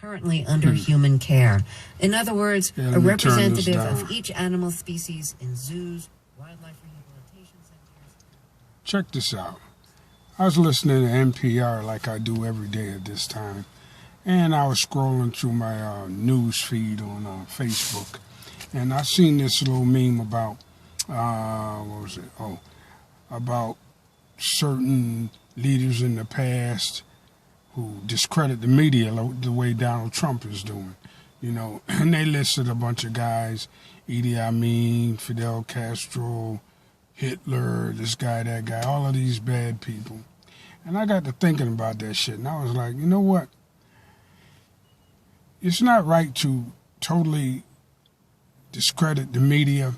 currently under human care. In other words, a representative of each animal species in zoos, wildlife rehabilitation centers. Check this out. I was listening to NPR like I do every day at this time, and I was scrolling through my news feed on Facebook, and I seen this little meme about, what was it? Oh, about certain leaders in the past who discredit the media the way Donald Trump is doing, you know, and they listed a bunch of guys, Idi Amin, Fidel Castro, Hitler, this guy, that guy, all of these bad people. And I got to thinking about that shit, and I was like, you know what? It's not right to totally discredit the media,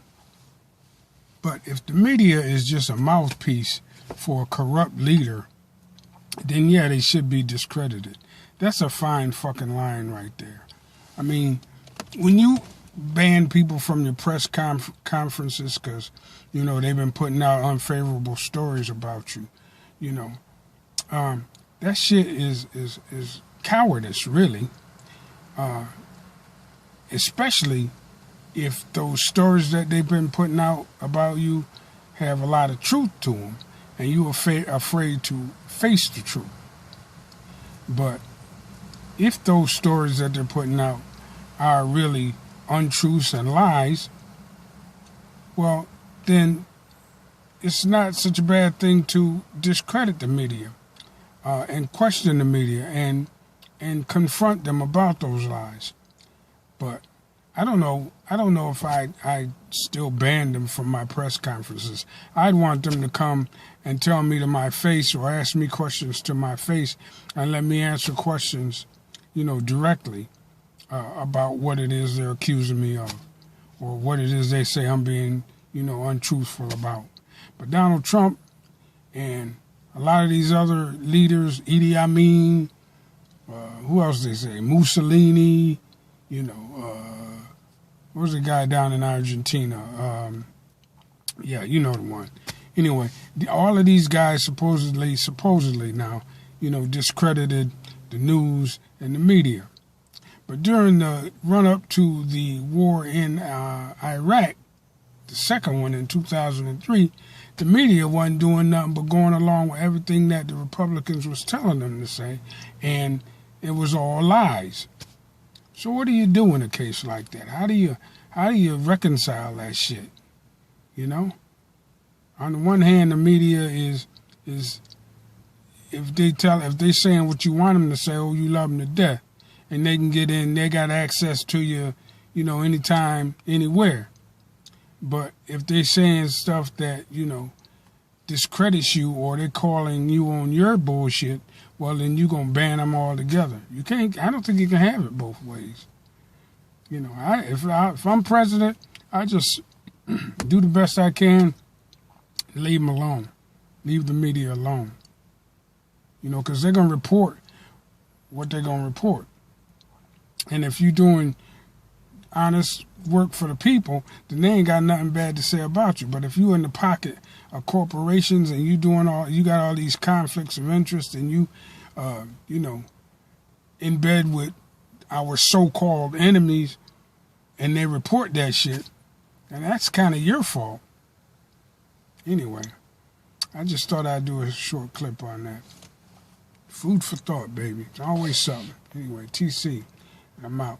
but if the media is just a mouthpiece for a corrupt leader, then yeah, they should be discredited. That's a fine fucking line right there. I mean, when you ban people from your press conferences because, you know, they've been putting out unfavorable stories about you, you know, that shit is cowardice, really. Especially if those stories that they've been putting out about you have a lot of truth to them, and you're afraid to face the truth. But if those stories that they're putting out are really untruths and lies, well, then it's not such a bad thing to discredit the media and question the media and confront them about those lies. But I don't know if I still ban them from my press conferences. I'd want them to come and tell me to my face or ask me questions to my face and let me answer questions, you know, directly about what it is they're accusing me of or what it is they say I'm being, you know, untruthful about. But Donald Trump and a lot of these other leaders, Idi Amin, who else they say, Mussolini, you know, what was the guy down in Argentina? Yeah, you know the one. Anyway, all of these guys supposedly now, you know, discredited the news and the media. But during the run-up to the war in Iraq, the second one in 2003, the media wasn't doing nothing but going along with everything that the Republicans was telling them to say, and it was all lies. So what do you do in a case like that? How do you reconcile that shit? You know? On the one hand, the media is if they saying what you want them to say, oh, you love them to death, and they can get in, they got access to you, you know, anytime, anywhere. But if they saying stuff that, you know, discredits you or they're calling you on your bullshit, well, then you're going to ban them all together. I don't think you can have it both ways. You know, if I'm president, I just do the best I can, leave them alone. Leave the media alone. You know, because they're going to report what they're going to report. And if you're doing honest work for the people, then they ain't got nothing bad to say about you. But if you're in the pocket of corporations and you got all these conflicts of interest, and you know, in bed with our so-called enemies, and they report that shit, and that's kind of your fault. Anyway, I just thought I'd do a short clip on that. Food for thought, baby. It's always something. Anyway, TC, I'm out.